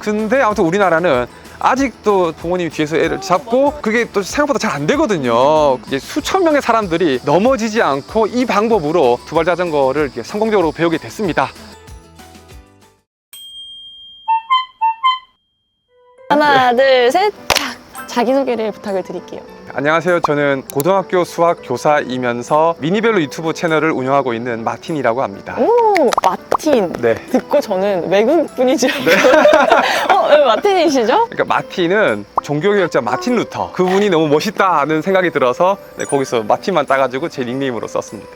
근데 아무튼 우리나라는 아직도 부모님이 뒤에서 애를 잡고 그게 또 생각보다 잘 안 되거든요. 이제 수천 명의 사람들이 넘어지지 않고 이 방법으로 두발 자전거를 성공적으로 배우게 됐습니다. 하나, 둘, 셋. 자기소개를 부탁을 드릴게요. 안녕하세요. 저는 고등학교 수학 교사이면서 미니벨로 유튜브 채널을 운영하고 있는 마틴이라고 합니다. 오, 마틴. 네. 듣고 저는 외국 분이지. 왜 마틴이시죠? 그러니까 마틴은 종교개혁자 마틴 루터, 그분이 너무 멋있다는 생각이 들어서 거기서 마틴만 따가지고 제 닉네임으로 썼습니다.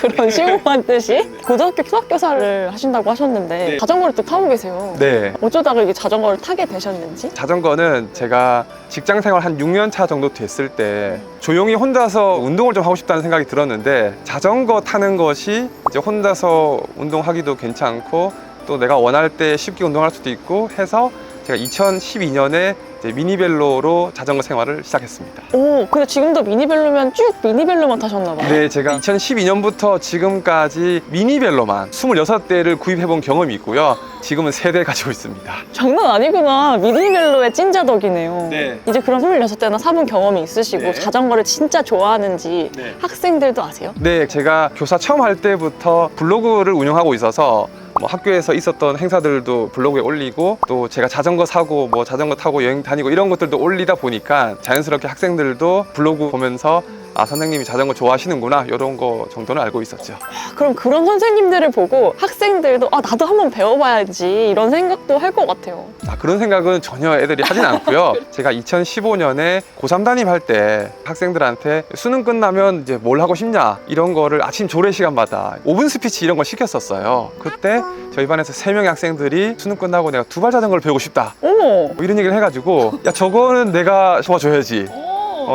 그런 심오한 뜻이? 고등학교 수학교사를 하신다고 하셨는데 자전거를 또 타고 계세요. 네. 어쩌다가 이게 자전거를 타게 되셨는지? 자전거는 제가 직장 생활 한 6년 차 정도 됐을 때 조용히 혼자서 운동을 좀 하고 싶다는 생각이 들었는데 자전거 타는 것이 이제 혼자서 운동하기도 괜찮고 또 내가 원할 때 쉽게 운동할 수도 있고 해서 제가 2012년에 미니벨로로 자전거 생활을 시작했습니다. 오, 근데 지금도 미니벨로면 쭉 미니벨로만 타셨나 봐요? 네, 제가 2012년부터 지금까지 미니벨로만 26대를 구입해본 경험이 있고요. 지금은 3대 가지고 있습니다. 장난 아니구나. 미니벨로의 찐자덕이네요. 네. 이제 그럼 26대나 사본 경험이 있으시고 네. 자전거를 진짜 좋아하는지 네. 학생들도 아세요? 네, 제가 교사 처음 할 때부터 블로그를 운영하고 있어서 학교에서 있었던 행사들도 블로그에 올리고 또 제가 자전거 사고 자전거 타고 여행 다니고 이런 것들도 올리다 보니까 자연스럽게 학생들도 블로그 보면서 아, 선생님이 자전거 좋아하시는구나 이런 거 정도는 알고 있었죠. 그럼 그런 선생님들을 보고 학생들도 나도 한번 배워봐야지 이런 생각도 할 것 같아요. 그런 생각은 전혀 애들이 하진 않고요. 제가 2015년에 고3 담임할 때 학생들한테 수능 끝나면 이제 뭘 하고 싶냐 이런 거를 아침 조례 시간마다 5분 스피치 이런 걸 시켰었어요. 그때 저희 반에서 3명의 학생들이 수능 끝나고 내가 두발 자전거를 배우고 싶다 어머. 이런 얘기를 해가지고 야 저거는 내가 도와줘야지,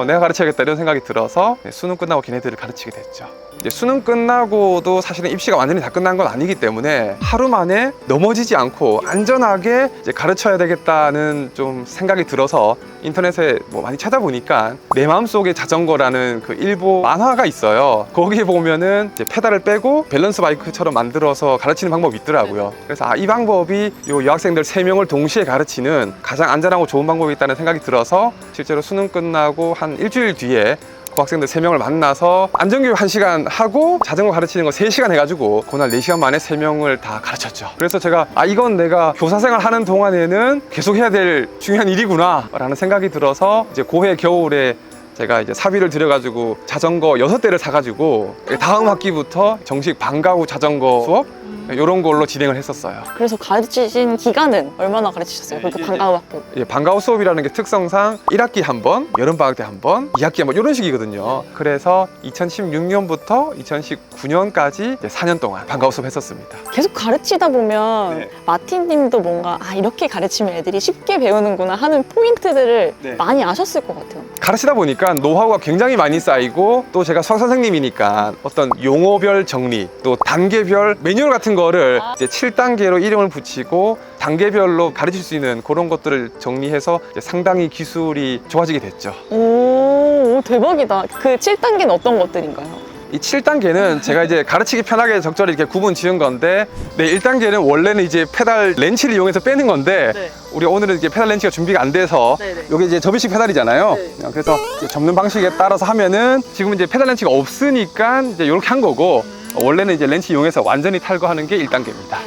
내가 가르쳐야겠다 이런 생각이 들어서 수능 끝나고 걔네들을 가르치게 됐죠. 이제 수능 끝나고도 사실은 입시가 완전히 다 끝난 건 아니기 때문에 하루 만에 넘어지지 않고 안전하게 이제 가르쳐야 되겠다는 좀 생각이 들어서 인터넷에 많이 찾아보니까 내 마음속에 자전거라는 그 일부 만화가 있어요. 거기에 보면은 이제 페달을 빼고 밸런스 바이크처럼 만들어서 가르치는 방법이 있더라고요. 그래서 이 방법이 요 여학생들 3명을 동시에 가르치는 가장 안전하고 좋은 방법이 있다는 생각이 들어서 실제로 수능 끝나고 한 일주일 뒤에 그 학생들 3명을 만나서 안전교육 1시간 하고 자전거 가르치는 거 3시간 해가지고 그날 4시간 만에 3명을 다 가르쳤죠. 그래서 제가 이건 내가 교사생활 하는 동안에는 계속 해야 될 중요한 일이구나 라는 생각이 들어서 이제 고해 겨울에 제가 이제 사비를 들여가지고 자전거 6대를 사가지고 다음 학기부터 정식 방과 후 자전거 수업 이런 걸로 진행을 했었어요. 그래서 가르치신 기간은 얼마나 가르치셨어요? 그렇게 방과 후 학교? 방과 후 수업이라는 게 특성상 1학기 한 번, 여름방학 때 한 번, 2학기 한 번 이런 식이거든요. 그래서 2016년부터 2019년까지 4년 동안 방과 후 수업 했었습니다. 계속 가르치다 보면 네. 마틴 님도 뭔가 이렇게 가르치면 애들이 쉽게 배우는구나 하는 포인트들을 네. 많이 아셨을 것 같아요. 가르치다 보니까 노하우가 굉장히 많이 쌓이고 또 제가 수학 선생님이니까 어떤 용어별 정리 또 단계별 매뉴얼 같은 거를 이제 7단계로 이름을 붙이고 단계별로 가르칠 수 있는 그런 것들을 정리해서 이제 상당히 기술이 좋아지게 됐죠. 오, 대박이다. 그 7단계는 어떤 것들인가요? 이 7단계는 제가 이제 가르치기 편하게 적절히 이렇게 구분 지은 건데, 네, 1단계는 원래는 이제 페달 렌치를 이용해서 빼는 건데, 네. 우리 오늘은 이게 페달 렌치가 준비가 안 돼서, 네네. 이게 이제 접이식 페달이잖아요. 네. 그래서 이제 접는 방식에 따라서 하면은 지금 이제 페달 렌치가 없으니까 이제 이렇게 한 거고, 원래는 이제 렌치 이용해서 완전히 탈거하는 게 1단계입니다.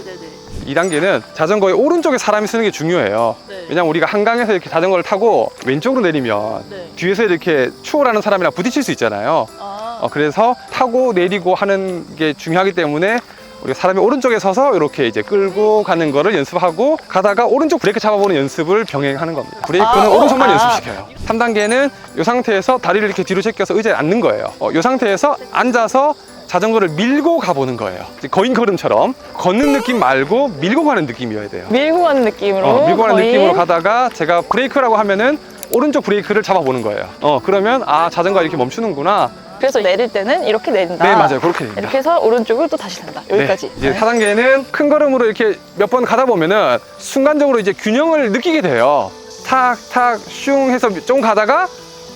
2단계는 자전거의 오른쪽에 사람이 쓰는 게 중요해요. 네. 왜냐면 우리가 한강에서 이렇게 자전거를 타고 왼쪽으로 내리면 네. 뒤에서 이렇게 추월하는 사람이랑 부딪힐 수 있잖아요. 그래서 타고 내리고 하는 게 중요하기 때문에 우리가 사람이 오른쪽에 서서 이렇게 이제 끌고 가는 거를 연습하고 가다가 오른쪽 브레이크 잡아보는 연습을 병행하는 겁니다. 브레이크는 오른손만 연습시켜요. 3단계는 이 상태에서 다리를 이렇게 뒤로 제껴서 의자에 앉는 거예요. 이 상태에서 앉아서 자전거를 밀고 가보는 거예요. 거인 걸음처럼 걷는 느낌 말고 밀고 가는 느낌이어야 돼요. 밀고 가는 느낌으로. 밀고 가는 거의... 느낌으로 가다가 제가 브레이크라고 하면은 오른쪽 브레이크를 잡아보는 거예요. 그러면 자전거가 이렇게 멈추는구나. 그래서 내릴 때는 이렇게 내린다. 네, 맞아요. 그렇게 됩니다. 이렇게 해서 오른쪽을 또 다시 탄다. 여기까지. 네, 이제 4단계는 큰 걸음으로 이렇게 몇 번 가다 보면은 순간적으로 이제 균형을 느끼게 돼요. 탁, 탁, 슝 해서 좀 가다가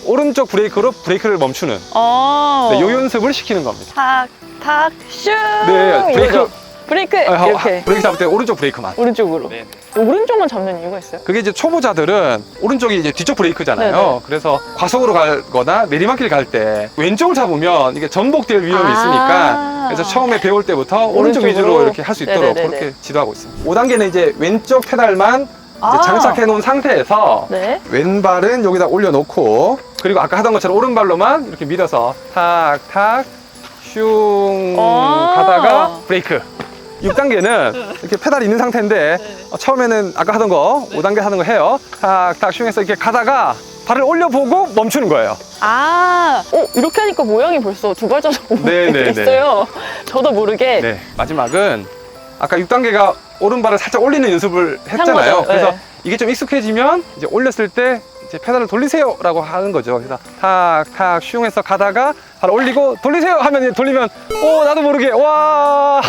오른쪽 브레이크로 브레이크를 멈추는. 네, 요 연습을 시키는 겁니다. 탁, 탁, 슝. 네, 브레이크. 브레이크. 이렇게. 브레이크 잡을 때 오른쪽 브레이크만. 오른쪽으로. 네. 오른쪽만 잡는 이유가 있어요? 그게 이제 초보자들은 오른쪽이 이제 뒤쪽 브레이크잖아요. 네네. 그래서 과속으로 가거나 내리막길 갈 때 왼쪽을 잡으면 이게 전복될 위험이 아. 있으니까 그래서 처음에 배울 때부터 오른쪽 오른쪽으로? 위주로 이렇게 할 수 있도록 네네네네. 그렇게 지도하고 있습니다. 5단계는 이제 왼쪽 페달만 이제 아. 장착해 놓은 상태에서 네. 왼발은 여기다 올려놓고 그리고 아까 하던 것처럼 오른발로만 이렇게 밀어서 탁탁 슝 아. 가다가 브레이크. 6단계는 이렇게 페달이 있는 상태인데 처음에는 아까 하던 거 5단계 하는 거 해요. 탁탁 슝 해서 이렇게 가다가 발을 올려보고 멈추는 거예요. 아, 이렇게 하니까 모양이 벌써 두발 자전거 네네네. 있어요. 저도 모르게. 네, 마지막은 아까 6단계가 오른발을 살짝 올리는 연습을 한 했잖아요. 거죠. 그래서 네. 이게 좀 익숙해지면 이제 올렸을 때 이제 페달을 돌리세요 라고 하는 거죠. 그래서 탁탁 슝 해서 가다가 발 올리고 돌리세요 하면 이제 돌리면 나도 모르게 와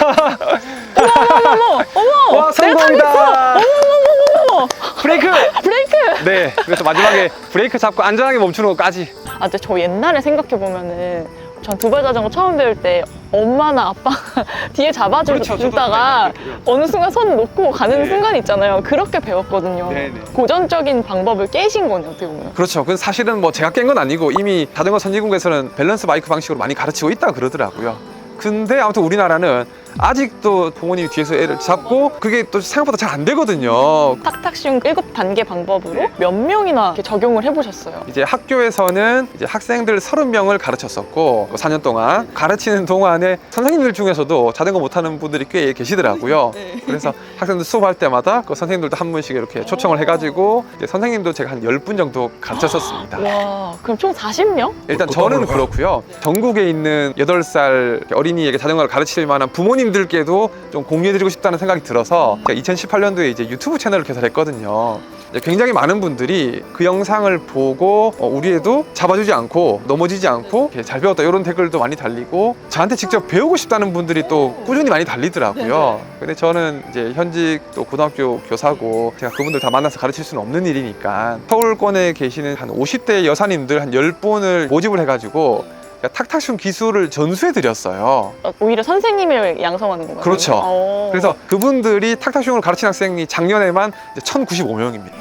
어머! 와 성공이다. 어머! 브레이크. 브레이크! 네, 그래서 마지막에 브레이크 잡고 안전하게 멈추는 것까지. 아, 근데 저 옛날에 생각해보면은 전 두발 자전거 처음 배울 때 엄마나 아빠가 뒤에 그렇죠, 저도 잡아주다가 어느 순간 손 놓고 가는 네. 순간 있잖아요. 그렇게 배웠거든요. 네네. 고전적인 방법을 깨신 거네요, 어떻게 보면. 그렇죠. 그 사실은 뭐 제가 깬 건 아니고 이미 자전거 선진국에서는 밸런스 바이크 방식으로 많이 가르치고 있다 그러더라고요. 근데 아무튼 우리나라는 아직도 부모님이 뒤에서 애를 잡고 그게 또 생각보다 잘 안 되거든요. 탁탁슝 7단계 방법으로 몇 명이나 이렇게 적용을 해보셨어요? 이제 학교에서는 이제 학생들 30명을 가르쳤었고 4년 동안 가르치는 동안에 선생님들 중에서도 자전거 못하는 분들이 꽤 계시더라고요. 그래서 학생들 수업할 때마다 그 선생님들도 한 분씩 이렇게 초청을 해가지고 이제 선생님도 제가 한 10분 정도 가르쳤었습니다. 와, 그럼 총 40명? 일단 저는 그렇고요. 전국에 있는 8살 어린이에게 자전거를 가르칠 만한 부모님들께도 좀 공유해드리고 싶다는 생각이 들어서 제가 2018년도에 이제 유튜브 채널을 개설했거든요. 이제 굉장히 많은 분들이 그 영상을 보고 우리 애도 잡아주지 않고 넘어지지 않고 이렇게 잘 배웠다 이런 댓글도 많이 달리고 저한테 직접 배우고 싶다는 분들이 또 꾸준히 많이 달리더라고요. 근데 저는 이제 현직 또 고등학교 교사고 제가 그분들 다 만나서 가르칠 수는 없는 일이니까 서울권에 계시는 한 50대 여사님들 한 10분을 모집을 해가지고 탁탁슝 기술을 전수해 드렸어요. 오히려 선생님을 양성하는 건가요? 그렇죠. 그래서 그분들이 탁탁슝을 가르친 학생이 작년에만 1,095명입니다.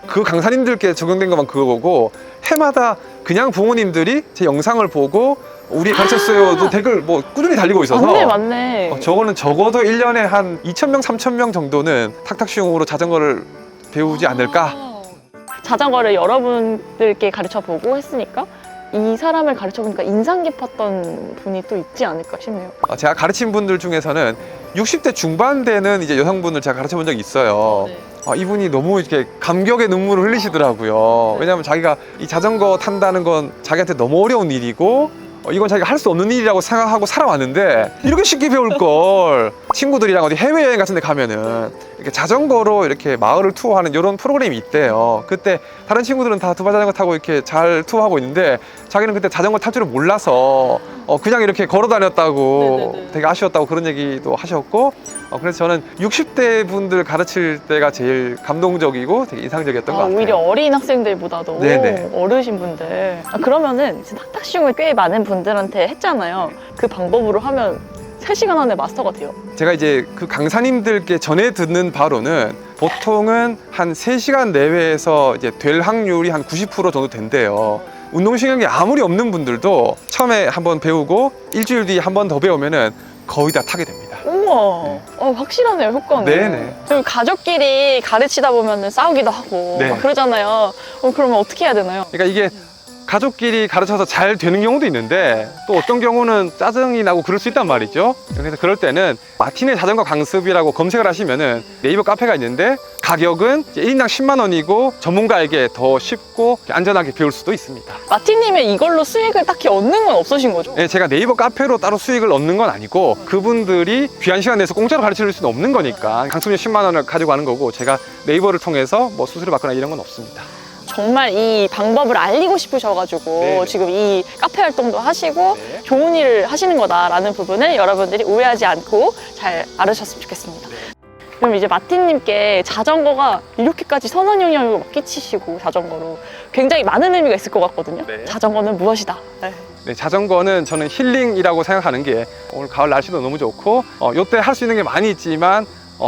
그 강사님들께 적용된 것만 그거고 해마다 그냥 부모님들이 제 영상을 보고 우리 가르쳤어요도 댓글 뭐 꾸준히 달리고 있어서 맞네. 저거는 적어도 1년에 한 2,000명, 3,000명 정도는 탁탁슝으로 자전거를 배우지 않을까? 자전거를 여러분들께 가르쳐보고 했으니까 이 사람을 가르쳐보니까 인상 깊었던 분이 또 있지 않을까 싶네요. 제가 가르친 분들 중에서는 60대 중반 되는 이제 여성분을 제가 가르쳐 본 적이 있어요. 이분이 너무 이렇게 감격의 눈물을 흘리시더라고요. 왜냐하면 자기가 이 자전거 탄다는 건 자기한테 너무 어려운 일이고 이건 자기가 할 수 없는 일이라고 생각하고 살아왔는데 이렇게 쉽게 배울 걸 친구들이랑 어디 해외여행 같은 데 가면은 이렇게 자전거로 이렇게 마을을 투어하는 이런 프로그램이 있대요. 그때 다른 친구들은 다 두발 자전거 타고 이렇게 잘 투어하고 있는데 자기는 그때 자전거 탈 줄을 몰라서 그냥 이렇게 걸어 다녔다고 네네네. 되게 아쉬웠다고 그런 얘기도 하셨고 그래서 저는 60대 분들 가르칠 때가 제일 감동적이고 되게 인상적이었던 것 같아요. 오히려 어린 학생들보다도 네네. 어르신 분들. 그러면은 탁탁슝을 꽤 많은 분들한테 했잖아요. 그 방법으로 하면 3시간 안에 마스터가 돼요. 제가 이제 그 강사님들께 전해 듣는 바로는 보통은 한 3시간 내외에서 이제 될 확률이 한 90% 정도 된대요. 운동신경이 아무리 없는 분들도 처음에 한번 배우고 일주일 뒤에 한 번 더 배우면은 거의 다 타게 됩니다. 우와, 확실하네요, 효과는. 네네. 그리고 가족끼리 가르치다 보면 싸우기도 하고 네. 막 그러잖아요. 그러면 어떻게 해야 되나요? 그러니까 이게 가족끼리 가르쳐서 잘 되는 경우도 있는데 또 어떤 경우는 짜증이 나고 그럴 수 있단 말이죠. 그래서 그럴 때는 마틴의 자전거 강습이라고 검색을 하시면은 네이버 카페가 있는데 가격은 1인당 10만 원이고 전문가에게 더 쉽고 안전하게 배울 수도 있습니다. 마티님의 이걸로 수익을 딱히 얻는 건 없으신 거죠? 네, 제가 네이버 카페로 따로 수익을 얻는 건 아니고 그분들이 귀한 시간 내서 공짜로 가르쳐 줄 수는 없는 거니까 강습료 10만 원을 가지고 가는 거고 제가 네이버를 통해서 뭐 수수료 받거나 이런 건 없습니다. 정말 이 방법을 알리고 싶으셔가지고 네네. 지금 이 카페 활동도 하시고 네. 좋은 일을 하시는 거다라는 부분을 여러분들이 오해하지 않고 잘 알으셨으면 좋겠습니다. 그럼 이제 마틴님께 자전거가 이렇게까지 선한 영향을 막 끼치시고 자전거로 굉장히 많은 의미가 있을 것 같거든요. 네. 자전거는 무엇이다? 네, 자전거는 저는 힐링이라고 생각하는 게 오늘 가을 날씨도 너무 좋고 이때 할 수 있는 게 많이 있지만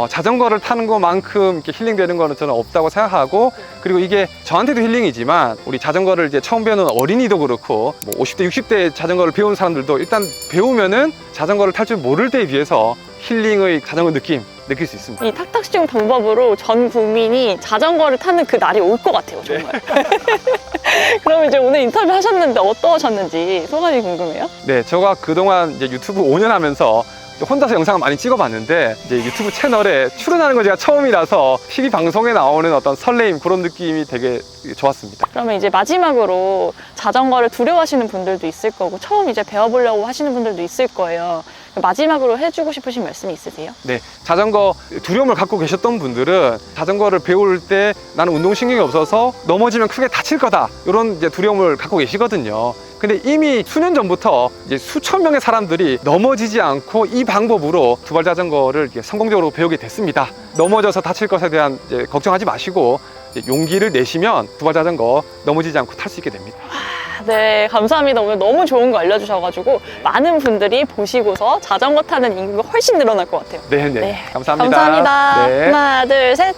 자전거를 타는 것만큼 이렇게 힐링되는 거는 저는 없다고 생각하고, 그리고 이게 저한테도 힐링이지만 우리 자전거를 이제 처음 배우는 어린이도 그렇고 뭐 50대, 60대 자전거를 배우는 사람들도 일단 배우면은 자전거를 탈 줄 모를 때에 비해서 힐링의 자전거 느낌 느낄 수 있습니다. 이 탁탁시중 방법으로 전 국민이 자전거를 타는 그 날이 올 것 같아요, 정말. 그럼 이제 오늘 인터뷰 하셨는데 어떠셨는지 소감이 궁금해요. 네, 제가 그동안 이제 유튜브 5년 하면서 혼자서 영상을 많이 찍어봤는데 이제 유튜브 채널에 출연하는 건 제가 처음이라서 TV 방송에 나오는 어떤 설레임, 그런 느낌이 되게 좋았습니다. 그러면 이제 마지막으로 자전거를 두려워하시는 분들도 있을 거고 처음 이제 배워보려고 하시는 분들도 있을 거예요. 마지막으로 해주고 싶으신 말씀이 있으세요? 네, 자전거 두려움을 갖고 계셨던 분들은 자전거를 배울 때 나는 운동신경이 없어서 넘어지면 크게 다칠 거다, 이런 이제 두려움을 갖고 계시거든요. 근데 이미 수년 전부터 이제 수천 명의 사람들이 넘어지지 않고 이 방법으로 두발 자전거를 이렇게 성공적으로 배우게 됐습니다. 넘어져서 다칠 것에 대한 이제 걱정하지 마시고 이제 용기를 내시면 두발 자전거 넘어지지 않고 탈 수 있게 됩니다. 네, 감사합니다. 오늘 너무 좋은 거 알려주셔가지고 많은 분들이 보시고서 자전거 타는 인구가 훨씬 늘어날 것 같아요. 네네. 네, 감사합니다. 감사합니다. 네. 하나, 둘, 셋.